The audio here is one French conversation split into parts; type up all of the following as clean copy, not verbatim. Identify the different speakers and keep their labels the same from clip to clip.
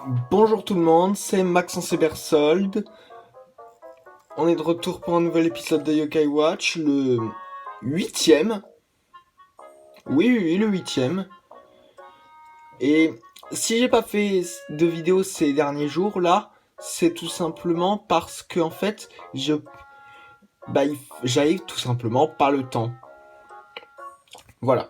Speaker 1: Bonjour tout le monde, c'est Maxence Ebersold. On est de retour pour un nouvel épisode de Yokai Watch, le huitième. Oui, le huitième. Et si j'ai pas fait de vidéo ces derniers jours là, c'est tout simplement parce que en fait, j'avais tout simplement pas le temps. Voilà.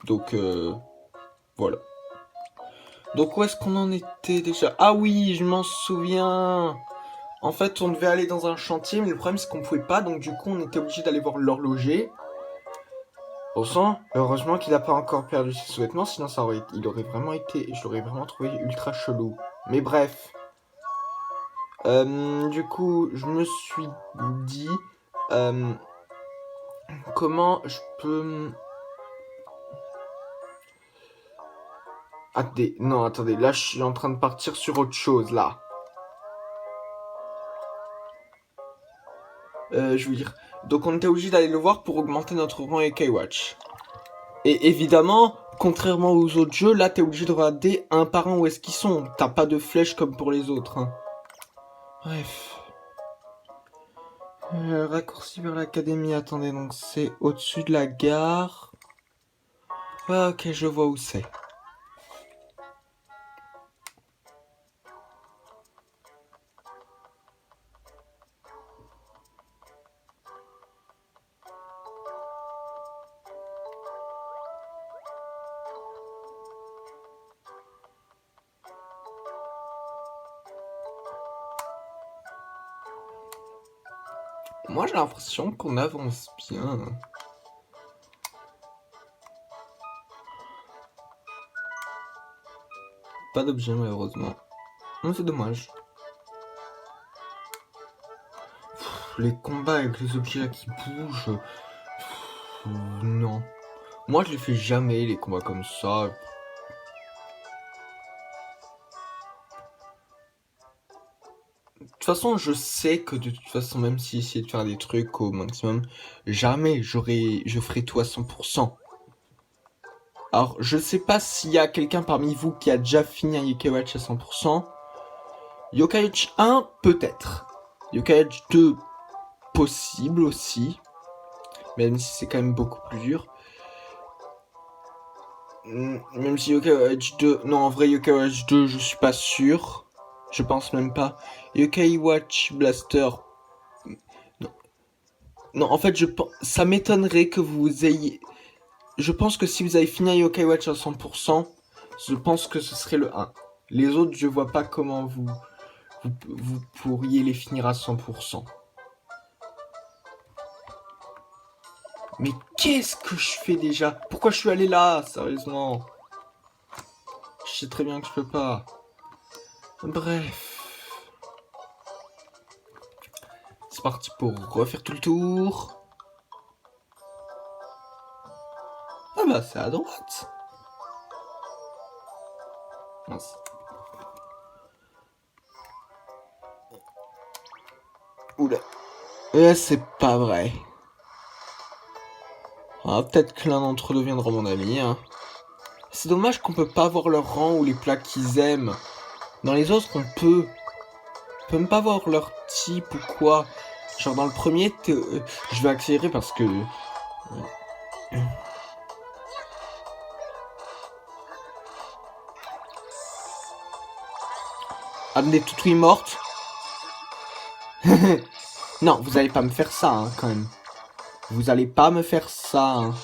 Speaker 1: Donc voilà. Donc où est-ce qu'on en était déjà? Ah oui, je m'en souviens. En fait, on devait aller dans un chantier, mais le problème c'est qu'on pouvait pas, donc du coup on était obligé d'aller voir l'horloger. Au sang, heureusement qu'il a pas encore perdu ses sous-vêtements, sinon il aurait vraiment été, je l'aurais vraiment trouvé ultra chelou. Mais bref, du coup, je me suis dit, euh, comment je peux... Attendez, là je suis en train de partir sur autre chose, là. Je veux dire, donc on était obligé d'aller le voir pour augmenter notre rang Yokai Watch. Et évidemment, contrairement aux autres jeux, là t'es obligé de regarder un par un où est-ce qu'ils sont. T'as pas de flèches comme pour les autres. Hein. Bref. Raccourci vers l'académie, attendez, donc c'est au-dessus de la gare. Ah, ok, je vois où c'est. Moi j'ai l'impression qu'on avance bien. Pas d'objet malheureusement. Non, c'est dommage. Les combats avec les objets là qui bougent. Non. Moi je les fais jamais les combats comme ça. De toute façon, je sais que de toute façon, même si j'essayais de faire des trucs au maximum, jamais je ferai tout à 100%. Alors, je sais pas s'il y a quelqu'un parmi vous qui a déjà fini un Yokai Watch à 100%. Yokai Watch 1, peut-être. Yokai Watch 2, possible aussi. Même si c'est quand même beaucoup plus dur. Même si Yokai Watch 2... Non, en vrai, Yokai Watch 2, je suis pas sûr. Je pense même pas. Yokai Watch Blaster... Non, non en fait, ça m'étonnerait que vous ayez... Je pense que si vous avez fini un Yokai Watch à 100%, je pense que ce serait le 1. Les autres, je vois pas comment vous pourriez les finir à 100%. Mais qu'est-ce que je fais déjà? Pourquoi je suis allé là, sérieusement? Je sais très bien que je peux pas. Bref. C'est parti pour refaire tout le tour. Ah bah c'est à droite. Mince. Oula. C'est pas vrai. Ah, peut-être que l'un d'entre eux deviendra mon ami. Hein. C'est dommage qu'on peut pas voir leur rang ou les plats qu'ils aiment. Dans les autres, on peut. On peut même pas voir leur type ou quoi. Genre dans le premier, je vais accélérer parce que... Amenez tout est morte. Non, vous allez pas me faire ça, hein, quand même. Vous allez pas me faire ça, hein.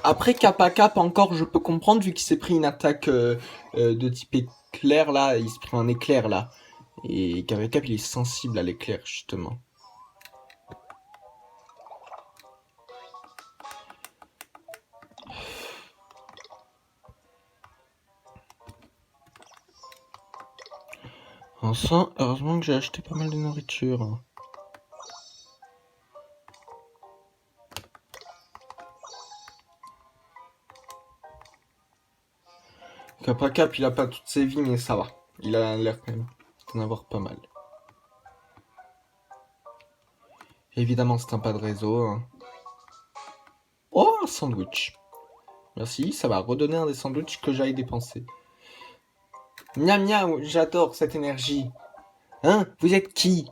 Speaker 1: Après, cap à cap, encore, je peux comprendre, vu qu'il s'est pris une attaque de type éclair, là. Il se prend un éclair, là. Et cap à cap, il est sensible à l'éclair, justement. Enfin, heureusement que j'ai acheté pas mal de nourriture. Hein. Cap à cap, il a pas toutes ses vies, mais ça va. Il a l'air quand même d'en avoir pas mal. Évidemment, c'est un pas de réseau, hein. Oh, un sandwich. Merci, ça va redonner un des sandwichs que j'aille dépenser. Miam miam, j'adore cette énergie. Hein? Vous êtes qui?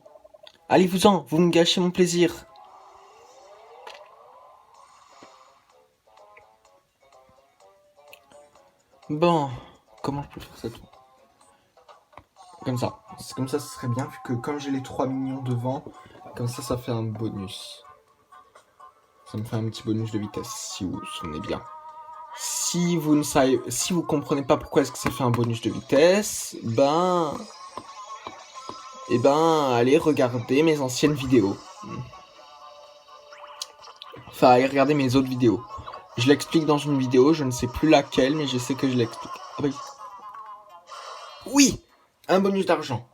Speaker 1: Allez-vous-en, vous me gâchez mon plaisir. Bon, comment je peux faire ça? Comme ça. C'est comme ça, ce serait bien, vu que comme j'ai les 3 millions devant, comme ça fait un bonus. Ça me fait un petit bonus de vitesse, si vous vous souvenez bien. Si vous comprenez pas pourquoi est-ce que ça fait un bonus de vitesse, allez regarder mes anciennes vidéos. Enfin, allez regarder mes autres vidéos. Je l'explique dans une vidéo, je ne sais plus laquelle, mais je sais que je l'explique. Ah bah oui, un bonus d'argent.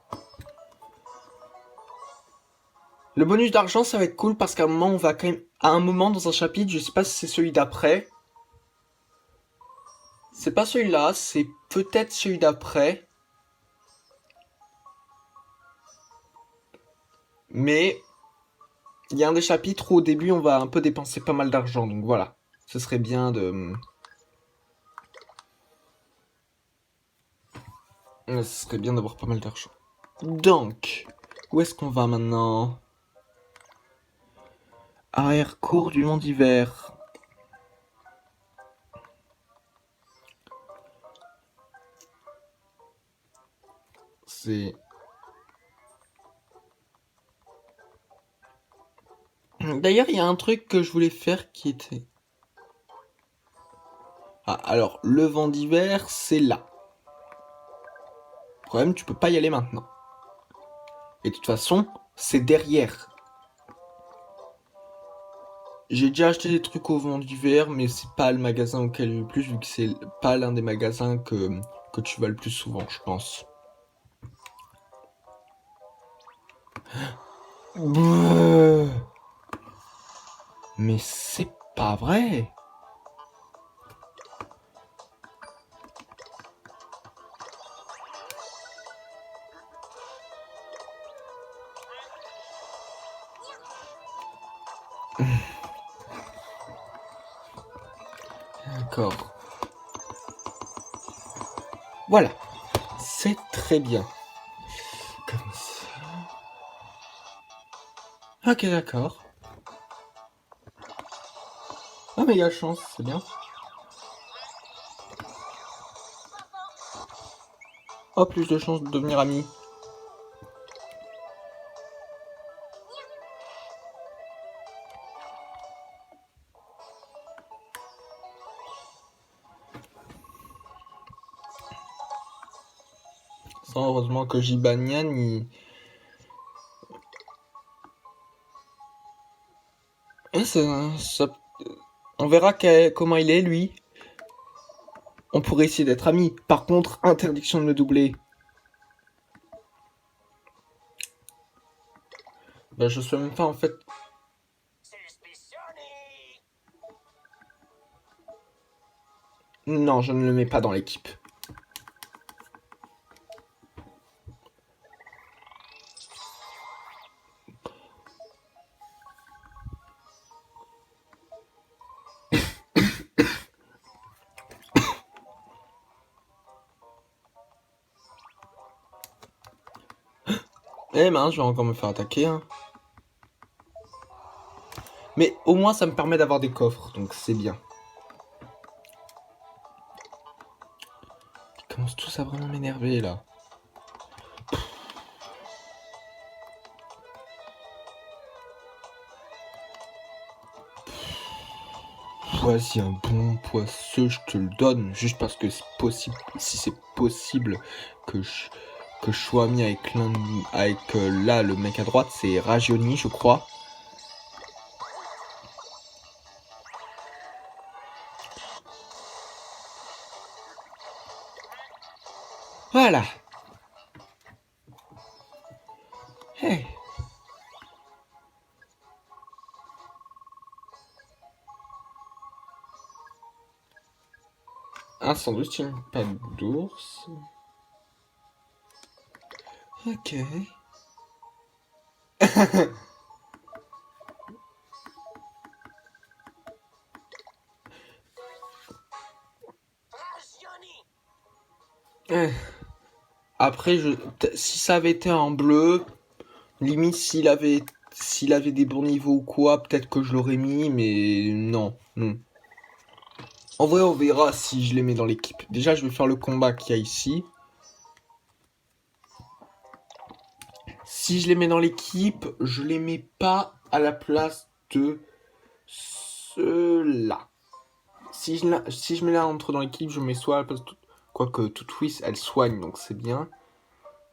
Speaker 1: Le bonus d'argent, ça va être cool parce qu'à un moment, on va quand même... À un moment dans un chapitre, je sais pas si c'est celui d'après. C'est pas celui-là, c'est peut-être celui d'après. Mais il y a un des chapitres où au début, on va un peu dépenser pas mal d'argent. Donc voilà, ce serait bien de... Ce serait bien d'avoir pas mal d'argent. Donc, où est-ce qu'on va maintenant? Arrière-cour du monde d'hiver. C'est... D'ailleurs, il y a un truc que je voulais faire qui était... Ah, alors, le vent d'hiver, c'est là. Le problème, tu peux pas y aller maintenant. Et de toute façon, c'est derrière. J'ai déjà acheté des trucs au vent d'hiver, mais c'est pas le magasin auquel je vais le plus, vu que c'est pas l'un des magasins que tu vas le plus souvent, je pense. Mais c'est pas vrai. D'accord. Voilà. C'est très bien. Comme ça. Ok, d'accord. Ah, mais il y a chance, c'est bien. Oh, plus de chances de devenir amis. Sans heureusement que Jibanyan, on verra comment il est, lui. On pourrait essayer d'être amis. Par contre, interdiction de le doubler. Bah, je sais même pas, en fait. Non, je ne le mets pas dans l'équipe. Eh mince, je vais encore me faire attaquer, hein. Mais au moins, ça me permet d'avoir des coffres, donc c'est bien. Ils commencent tous à vraiment m'énerver, là. Vas-y, un bon poisseux, je te le donne, juste parce que c'est possible, si c'est possible que je sois ami avec là, le mec à droite, c'est Ragioni, je crois. Voilà. Hey. Un sandwich, une pâte d'ours. Ok. Eh. Après, si ça avait été un bleu, limite s'il avait des bons niveaux ou quoi, peut-être que je l'aurais mis, mais non, non. En vrai, on verra si je les mets dans l'équipe. Déjà, je vais faire le combat qu'il y a ici. Si je les mets dans l'équipe, je les mets pas à la place de ceux-là. Si je mets là entre dans l'équipe, je mets soit à la place de... Quoique Toutouis, elle soigne, donc c'est bien.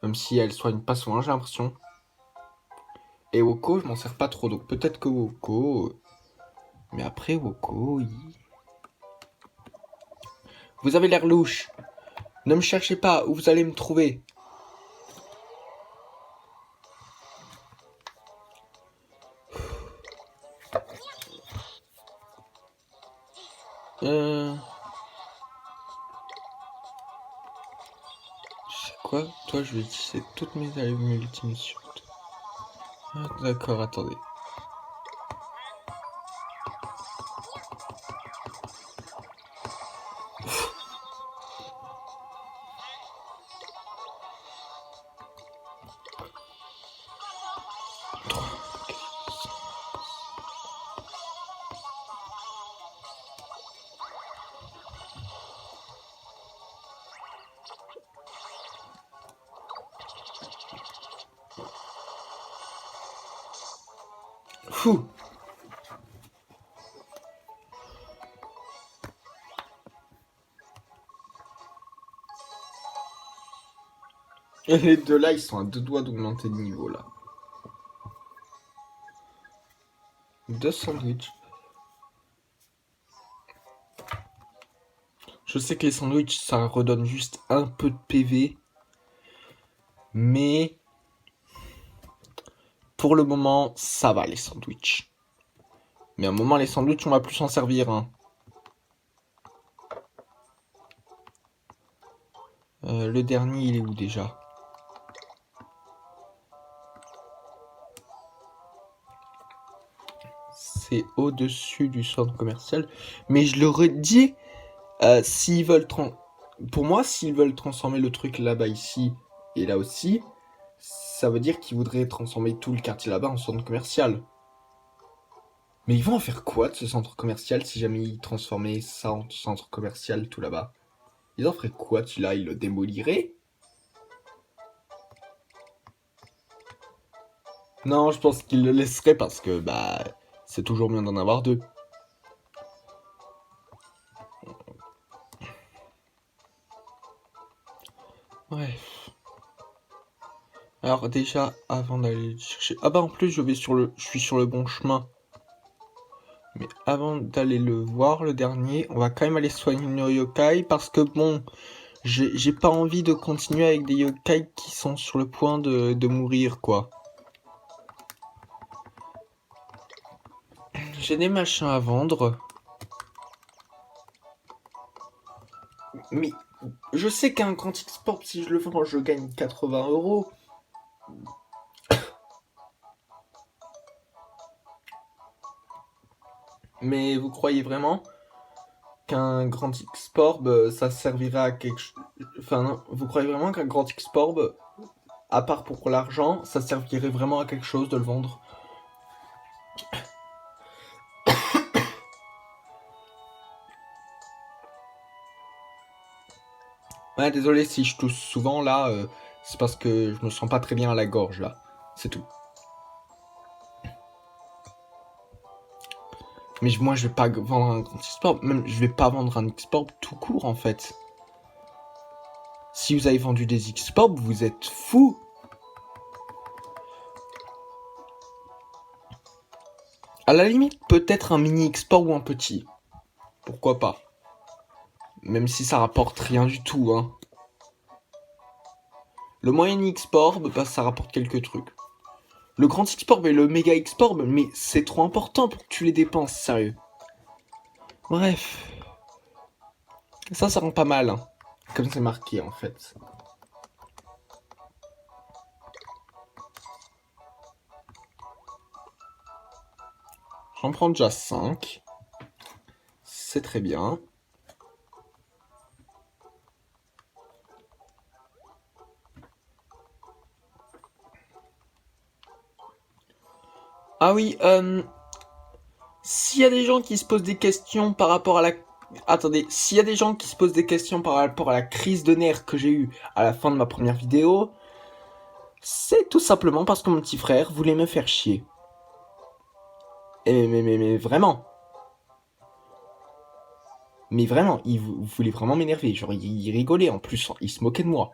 Speaker 1: Même si elle soigne pas souvent, j'ai l'impression. Et Woko, je m'en sers pas trop, donc peut-être que Woko... Mais après, Woko, Vous avez l'air louche. Ne me cherchez pas, où vous allez me trouver. Euh... Je sais quoi? Toi, je vais utiliser toutes mes allumes ultimes sur toi. Ah, d'accord, attendez. Fou. Et les deux là, ils sont à 2 doigts d'augmenter de niveau là. 2 sandwichs. Je sais que les sandwichs, ça redonne juste un peu de PV. Mais pour le moment, ça va les sandwichs. Mais à un moment, les sandwichs, on va plus s'en servir. Hein. Le dernier, il est où déjà? C'est au-dessus du centre commercial. Mais je le redis, s'ils veulent... Pour moi, s'ils veulent transformer le truc là-bas, ici, et là aussi, ça veut dire qu'ils voudraient transformer tout le quartier là-bas en centre commercial. Mais ils vont en faire quoi de ce centre commercial si jamais ils transformaient ça en centre commercial tout là-bas? Ils en feraient quoi celui-là? Ils le démoliraient? Non, je pense qu'ils le laisseraient parce que bah c'est toujours mieux d'en avoir deux. Ouais. Alors déjà, avant d'aller chercher... Ah bah en plus je suis sur le bon chemin. Mais avant d'aller le voir, le dernier, on va quand même aller soigner nos yokai parce que bon, j'ai pas envie de continuer avec des yokai qui sont sur le point de mourir quoi. J'ai des machins à vendre. Mais je sais qu'un grand export, si je le vends, je gagne 80 €. Mais vous croyez vraiment qu'un grand export, ça servira à quelque chose? Enfin, non, vous croyez vraiment qu'un grand export, à part pour l'argent, ça servirait vraiment à quelque chose de le vendre? Ouais, désolé si je tousse souvent là, c'est parce que je me sens pas très bien à la gorge là. C'est tout. Mais moi je vais pas vendre un grand export, même je vais pas vendre un export tout court en fait. Si vous avez vendu des exports, vous êtes fous. À la limite, peut-être un mini export ou un petit. Pourquoi pas. Même si ça rapporte rien du tout, hein. Le moyen export, bah, ça rapporte quelques trucs. Le grand export et le méga export, mais c'est trop important pour que tu les dépenses, sérieux. Bref. Ça rend pas mal, hein. Comme c'est marqué, en fait. J'en prends déjà 5. C'est très bien. Ah oui, s'il y a des gens qui se posent des questions par rapport à la... Attendez, s'il y a des gens qui se posent des questions par rapport à la crise de nerfs que j'ai eue à la fin de ma première vidéo, c'est tout simplement parce que mon petit frère voulait me faire chier. Et mais vraiment. Mais vraiment, il voulait vraiment m'énerver. Genre, il rigolait en plus, il se moquait de moi.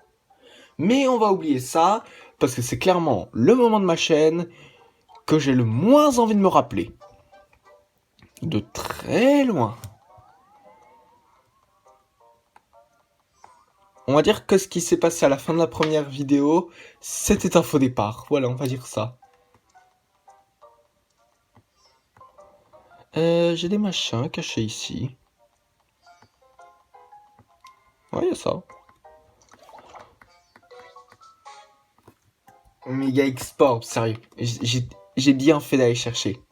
Speaker 1: Mais on va oublier ça, parce que c'est clairement le moment de ma chaîne que j'ai le moins envie de me rappeler. De très loin. On va dire que ce qui s'est passé à la fin de la première vidéo, c'était un faux départ. Voilà, on va dire ça. J'ai des machins cachés ici. Ouais, y a ça. Méga export, sérieux. J'ai bien fait d'aller chercher.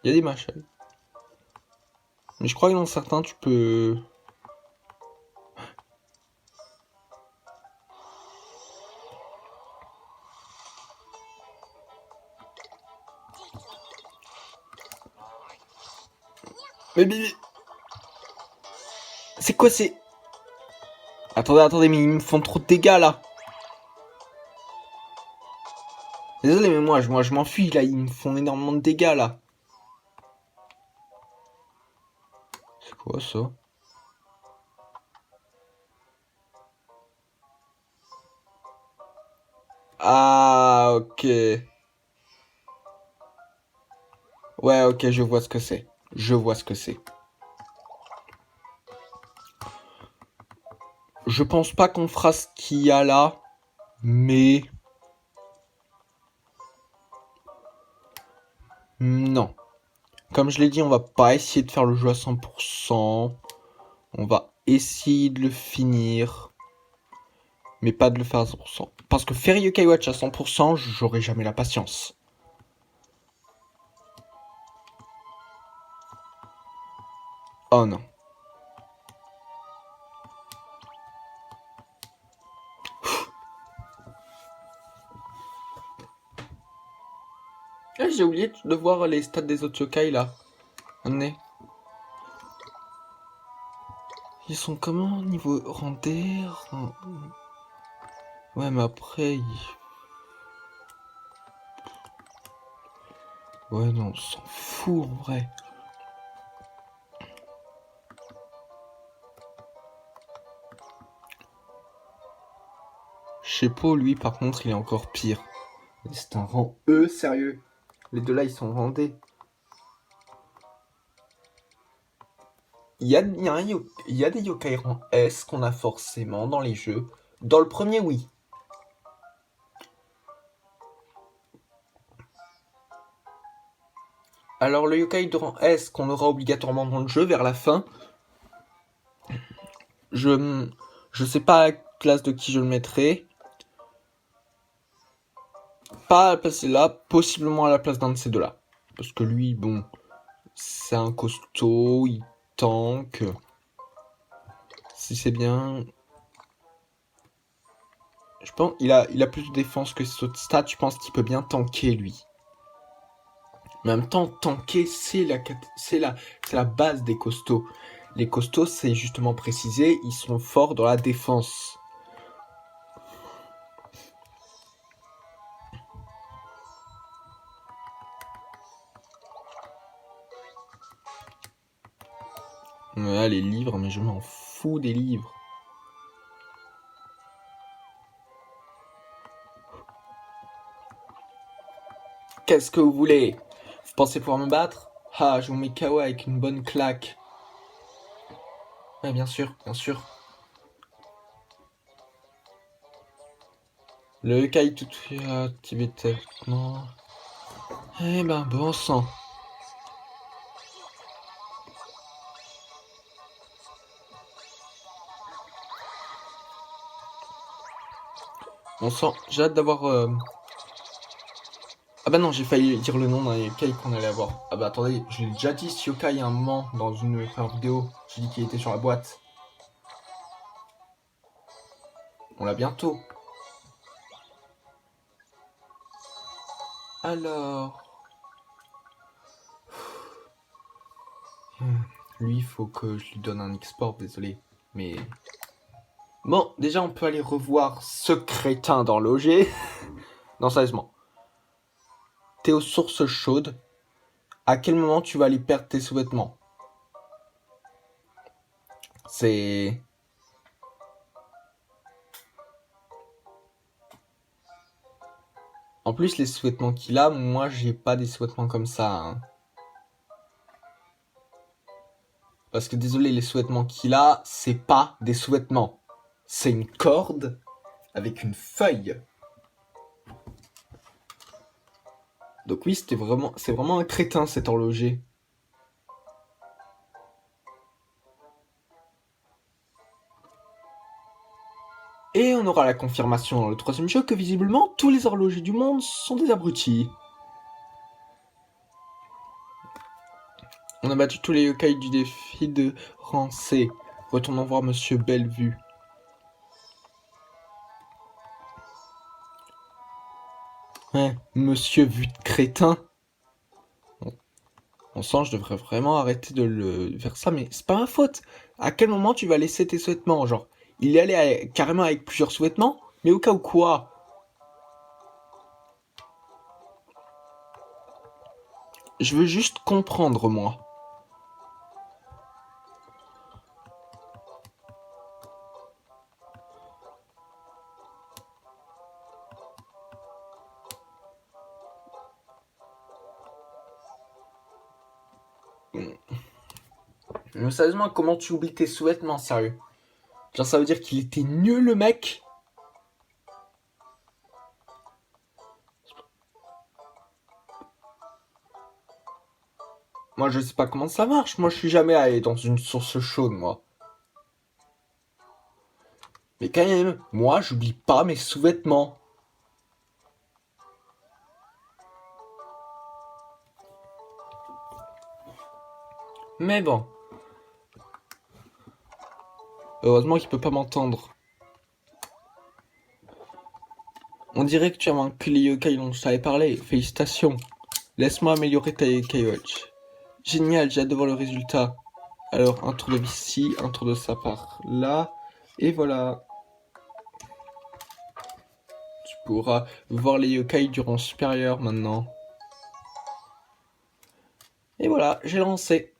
Speaker 1: Il y a des machins. Mais je crois que dans certains, tu peux... Mais... C'est quoi ces... Attendez, mais ils me font trop de dégâts, là. Désolé, mais moi je m'enfuis, là. Ils me font énormément de dégâts, là. C'est quoi, ça? Ah, ok. Ouais, ok, je vois ce que c'est. Je vois ce que c'est. Je pense pas qu'on fera ce qu'il y a là, mais... Non. Comme je l'ai dit, on va pas essayer de faire le jeu à 100%. On va essayer de le finir, mais pas de le faire à 100%. Parce que faire Yokai Watch à 100%, j'aurai jamais la patience. Oh non. Ah, j'ai oublié de voir les stats des autres yokai là. Attendez. Ils sont comment niveau render? Ouais, mais après... Ouais, non, on s'en fout en vrai. Shepo, lui, par contre, il est encore pire. C'est un rang E, sérieux. Les deux là, ils sont rendés. Il y a des yokai rang S qu'on a forcément dans les jeux. Dans le premier, oui. Alors le yokai de rang S qu'on aura obligatoirement dans le jeu vers la fin, je sais pas à la place de qui je le mettrai. Pas à la place de là, possiblement à la place d'un de ces deux-là. Parce que lui, bon, c'est un costaud, il tank. Si c'est bien... Je pense il a plus de défense que ses autres stats, je pense qu'il peut bien tanker lui. Mais en même temps, tanker, c'est la base des costauds. Les costauds, c'est justement précisé, ils sont forts dans la défense. Ouais, les livres, mais je m'en fous des livres. Qu'est-ce que vous voulez? Vous pensez pouvoir me battre? Ah, je vous mets KO avec une bonne claque. Ouais, bien sûr, bien sûr. Le Kai tout activé non. Eh ben, bon sang. Bon sang, j'ai hâte d'avoir... Ah bah non, j'ai failli dire le nom d'un yokai qu'on allait avoir. Ah bah attendez, je l'ai déjà dit ce yokai à un moment dans une première vidéo. J'ai dit qu'il était sur la boîte. On l'a bientôt. Alors... Lui, il faut que je lui donne un export, désolé. Mais... Bon, déjà, on peut aller revoir ce crétin d'horloger. Non, sérieusement. T'es aux sources chaudes. À quel moment tu vas aller perdre tes sous-vêtements? C'est... En plus, les sous-vêtements qu'il a, moi, j'ai pas des sous-vêtements comme ça, hein. Parce que désolé, les sous-vêtements qu'il a, c'est pas des sous-vêtements. C'est une corde avec une feuille. Donc oui, c'est vraiment un crétin, cet horloger. Et on aura la confirmation dans le troisième jeu que visiblement, tous les horlogers du monde sont des abrutis. On a battu tous les yokai du défi de rang C. Retournons voir Monsieur Bellevue. Ouais, Monsieur Vue de crétin. On sent, je devrais vraiment arrêter de le faire ça, mais c'est pas ma faute. À quel moment tu vas laisser tes sous-vêtements? Genre, il y allait carrément avec plusieurs sous-vêtements, mais au cas où quoi? Je veux juste comprendre, moi. Mais sérieusement, comment tu oublies tes sous-vêtements, sérieux? Genre, ça veut dire qu'il était nul, le mec? Moi, je sais pas comment ça marche. Moi, je suis jamais allé dans une source chaude, moi. Mais quand même, moi, j'oublie pas mes sous-vêtements. Mais bon. Heureusement qu'il peut pas m'entendre. On dirait que tu as vaincu les yokai dont je t'avais parlé. Félicitations. Laisse-moi améliorer ta yokai watch. Génial, j'ai hâte de voir le résultat. Alors, un tour de vis ici, un tour de ça par là. Et voilà. Tu pourras voir les yokai du rang supérieur maintenant. Et voilà, j'ai lancé.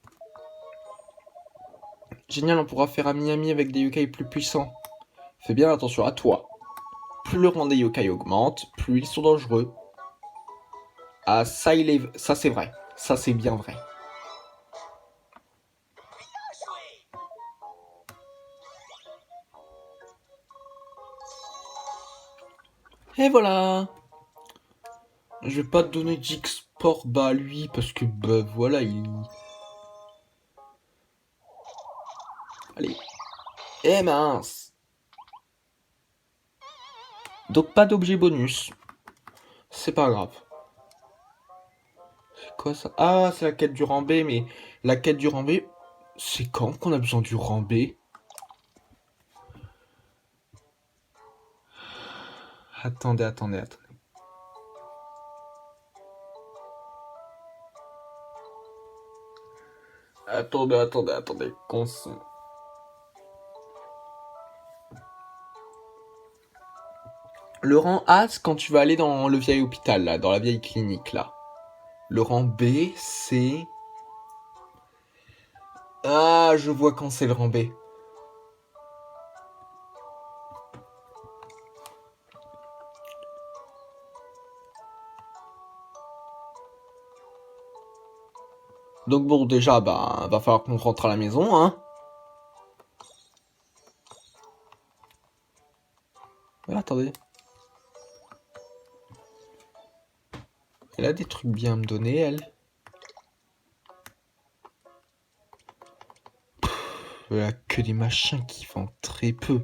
Speaker 1: Génial, on pourra faire ami-ami avec des yokai plus puissants. Fais bien attention à toi. Plus le rang des yokai augmente, plus ils sont dangereux. Ah, ça, ça c'est vrai. Ça, c'est bien vrai. Et voilà. Je vais pas te donner d'export bah lui parce que bah voilà il... Allez. Eh mince. Donc pas d'objet bonus. C'est pas grave. C'est quoi ça? Ah c'est la quête du rang B, mais la quête du rang B, c'est quand qu'on a besoin du rang B? Attendez. Attendez. Le rang A, c'est quand tu vas aller dans le vieil hôpital, là, dans la vieille clinique, là. Le rang B, c'est... Ah, je vois quand c'est le rang B. Donc bon, déjà, bah, va falloir qu'on rentre à la maison, hein. Attendez. Elle a des trucs bien à me donner, elle. Elle a que des machins qui vendent très peu.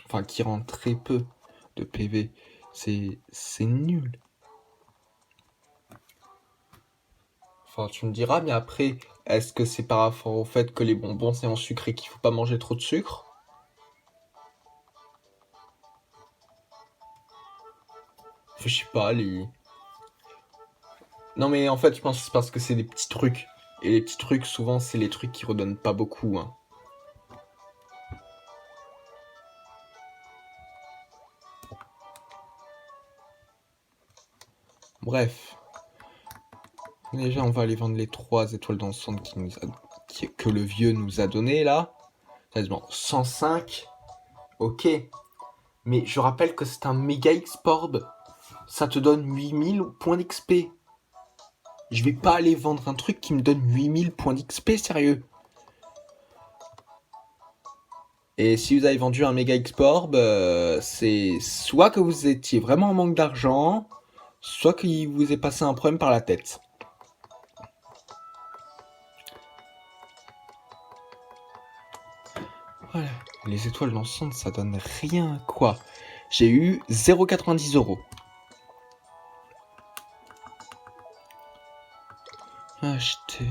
Speaker 1: Enfin, qui rendent très peu de PV. C'est nul. Enfin, tu me diras, mais après, est-ce que c'est par rapport au fait que les bonbons c'est en sucre et qu'il faut pas manger trop de sucre? Je sais pas, les... Non mais en fait, je pense que c'est parce que c'est des petits trucs. Et les petits trucs, souvent, c'est les trucs qui redonnent pas beaucoup, hein. Bref. Déjà, on va aller vendre les 3 étoiles dans le centre que le vieux nous a donné, là. Quasiment 105. Ok. Mais je rappelle que c'est un méga export. Ça te donne 8000 points d'XP. Je vais pas aller vendre un truc qui me donne 8000 points d'XP, sérieux. Et si vous avez vendu un méga export, c'est soit que vous étiez vraiment en manque d'argent, soit qu'il vous est passé un problème par la tête. Voilà. Les étoiles dans le centre, ça donne rien, quoi. J'ai eu 0,90 €. Acheter.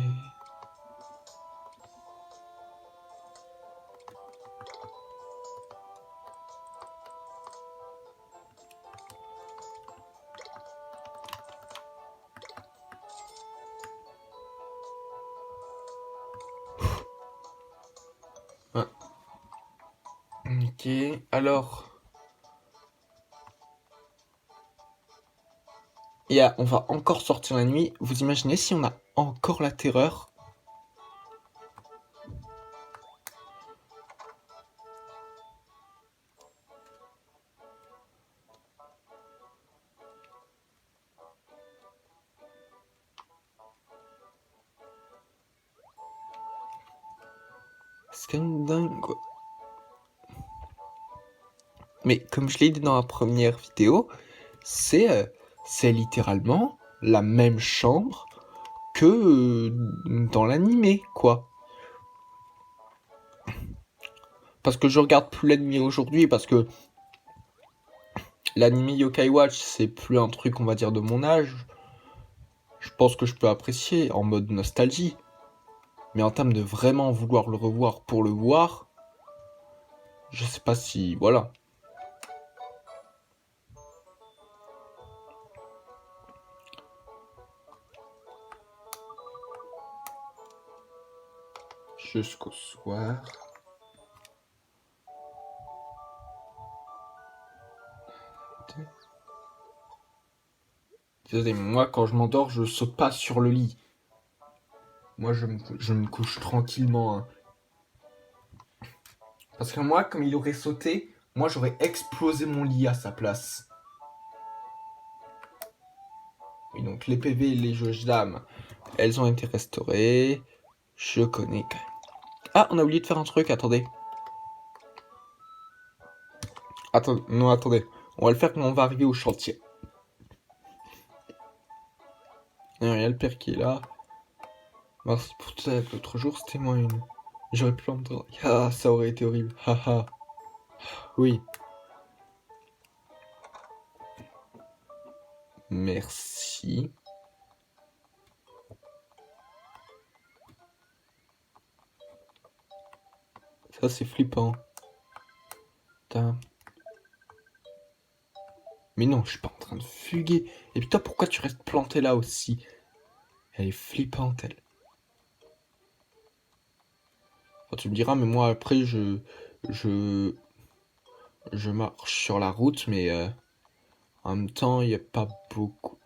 Speaker 1: Ah. Ok, alors... on va encore sortir la nuit. Vous imaginez si on a encore la terreur? C'est quand même dingue, quoi. Mais comme je l'ai dit dans la première vidéo, c'est littéralement la même chambre que dans l'animé, quoi. Parce que je regarde plus l'animé aujourd'hui, parce que l'animé Yokai Watch, c'est plus un truc, on va dire, de mon âge. Je pense que je peux apprécier en mode nostalgie. Mais en termes de vraiment vouloir le revoir pour le voir, je sais pas si... Voilà. Jusqu'au soir. Désolé, moi quand je m'endors, je saute pas sur le lit. Moi je me couche tranquillement, hein. Parce que moi, comme il aurait sauté, moi j'aurais explosé mon lit à sa place. Oui, donc les PV et les jauges d'âme, elles ont été restaurées. Je connais quand même. Ah, on a oublié de faire un truc, attendez. Attendez, non, attendez. On va le faire quand on va arriver au chantier. Il y a le père qui est là. Merci pour tout ça. L'autre jour, c'était moi une. J'aurais pu l'entendre. Ah, ça aurait été horrible. Haha. Oui. Merci. Ça, c'est flippant. Putain. Mais non, je suis pas en train de fuguer. Et putain, pourquoi tu restes planté là aussi? Elle est flippante, elle. Enfin, tu me diras, mais moi, après, je marche sur la route, mais en même temps, il n'y a pas beaucoup.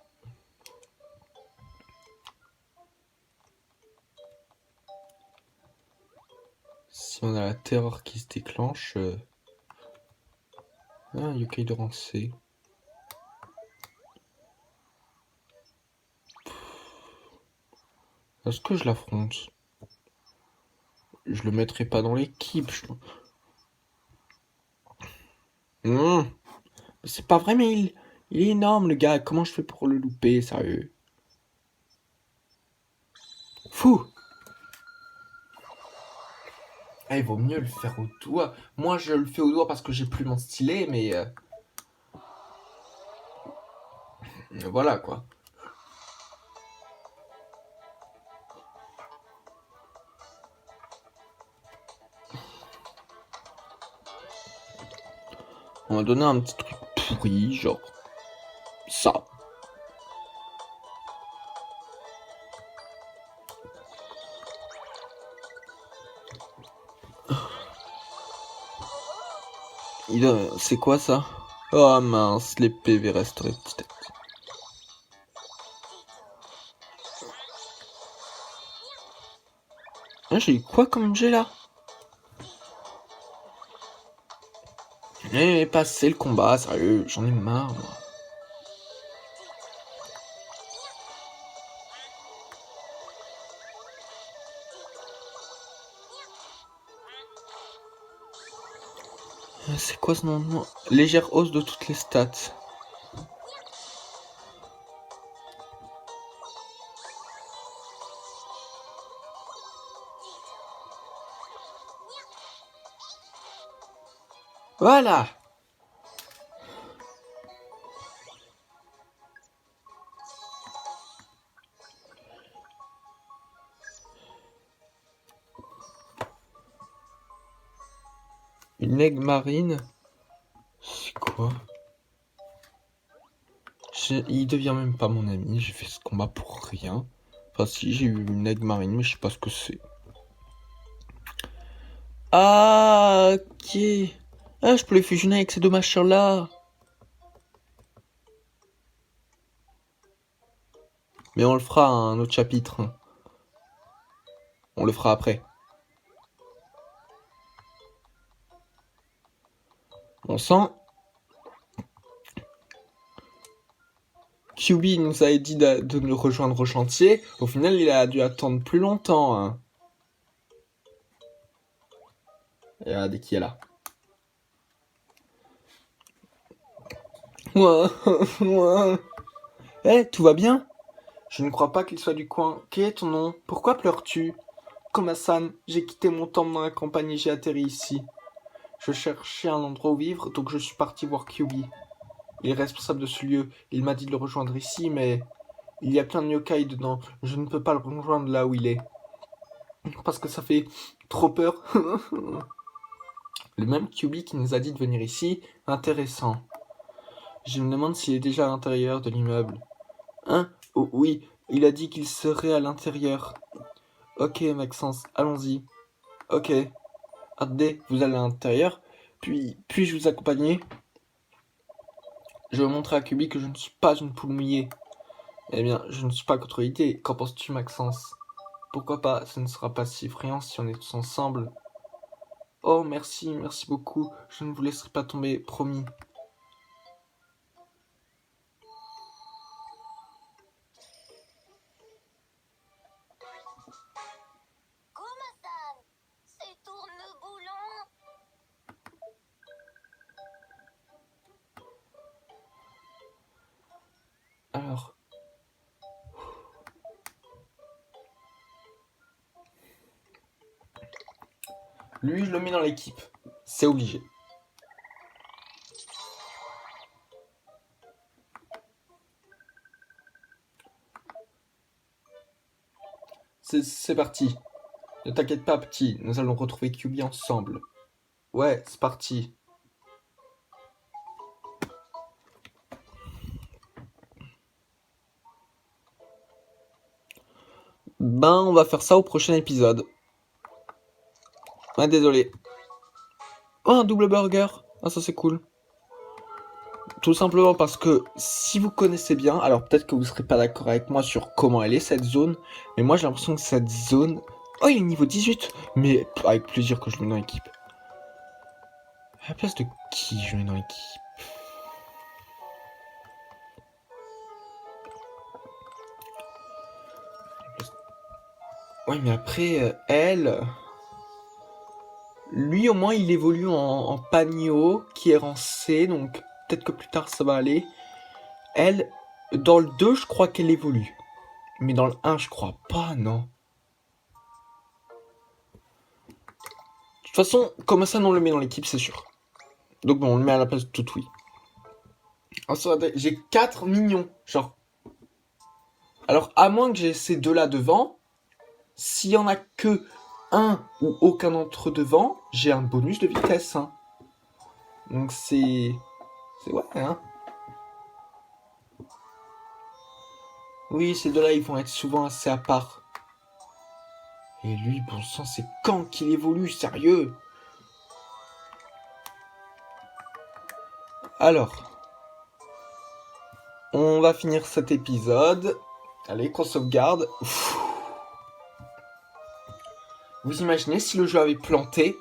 Speaker 1: Si on a la terreur qui se déclenche... Ah, yokai de rancé. Est-ce que je l'affronte? Je le mettrai pas dans l'équipe. C'est pas vrai, mais il est énorme, le gars. Comment je fais pour le louper, sérieux? Fou! Ah, il vaut mieux le faire au doigt. Moi, je le fais au doigt parce que j'ai plus mon stylet, mais... voilà, quoi. On m'a donné un petit truc pourri, genre ça. C'est quoi ça? Oh mince, les PV resteraient petit à petit. Ah, j'ai eu quoi comme jet là? Mais passer le combat, sérieux, j'en ai marre moi. C'est quoi ce nom? Légère hausse de toutes les stats. Voilà. Une aigle marine. C'est quoi? Il devient même pas mon ami, j'ai fait ce combat pour rien. Enfin si, j'ai eu une aigle marine, mais je sais pas ce que c'est. Ah, ok. Ah, je peux les fusionner avec ces deux machins-là. Mais on le fera à un autre chapitre. On le fera après. On sent... QB nous avait dit de nous rejoindre au chantier. Au final, il a dû attendre plus longtemps. Hein. Et regardez qui est là. Eh, tout va bien? Je ne crois pas qu'il soit du coin. Quel est ton nom? Pourquoi pleures-tu? Koma-san, j'ai quitté mon temple dans la campagne et j'ai atterri ici. Je cherchais un endroit où vivre, donc je suis parti voir Kyubi. Il est responsable de ce lieu. Il m'a dit de le rejoindre ici, mais il y a plein de yokai dedans. Je ne peux pas le rejoindre là où il est. Parce que ça fait trop peur. Le même Kyubi qui nous a dit de venir ici, intéressant. Je me demande s'il est déjà à l'intérieur de l'immeuble. Hein? Oh oui, il a dit qu'il serait à l'intérieur. Ok, Maxence, allons-y. Ok. Attendez, vous allez à l'intérieur. Puis-je vous accompagner? Je vais montrer à Kyubi que je ne suis pas une poule mouillée. Eh bien, je ne suis pas contre l'idée. Qu'en penses-tu, Maxence? Pourquoi pas? Ce ne sera pas si effrayant si on est tous ensemble. Oh, merci beaucoup. Je ne vous laisserai pas tomber, promis. Alors... Lui, je le mets dans l'équipe. C'est obligé. C'est parti. Ne t'inquiète pas, petit. Nous allons retrouver Kyubi ensemble. Ouais, c'est parti. Ben, on va faire ça au prochain épisode. Ah, désolé. Oh, un double burger. Ah, ça c'est cool. Tout simplement parce que si vous connaissez bien, alors peut-être que vous serez pas d'accord avec moi sur comment elle est cette zone, mais moi j'ai l'impression que cette zone... Oh, il est niveau 18. Mais avec plaisir que je le mets dans l'équipe. À la place de qui je mets dans l'équipe? Ouais, mais après, elle... Lui, au moins, il évolue en Pagno, qui est en C, donc peut-être que plus tard, ça va aller. Elle, dans le 2, je crois qu'elle évolue. Mais dans le 1, je crois pas, non. De toute façon, comme ça, on le met dans l'équipe, c'est sûr. Donc bon, on le met à la place de Toutoui. Ensuite, j'ai 4 mignons, genre. Alors, à moins que j'ai ces deux-là devant, s'il y en a que un ou aucun d'entre eux devant, j'ai un bonus de vitesse. Hein. Donc c'est... C'est ouais, hein. Oui, ces deux-là, ils vont être souvent assez à part. Et lui, bon sang, c'est quand qu'il évolue, sérieux? Alors, on va finir cet épisode. Allez, qu'on sauvegarde. Ouf. Vous imaginez si le jeu avait planté?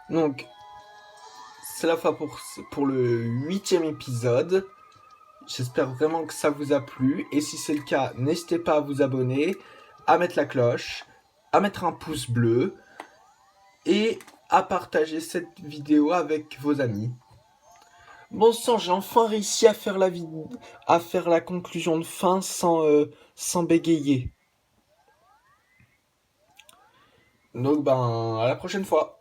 Speaker 1: Donc, c'est la fin pour le 8e épisode. J'espère vraiment que ça vous a plu. Et si c'est le cas, n'hésitez pas à vous abonner, à mettre la cloche, à mettre un pouce bleu et à partager cette vidéo avec vos amis. Bon sang, j'ai enfin réussi à faire à faire la conclusion de fin sans bégayer. Donc ben, à la prochaine fois.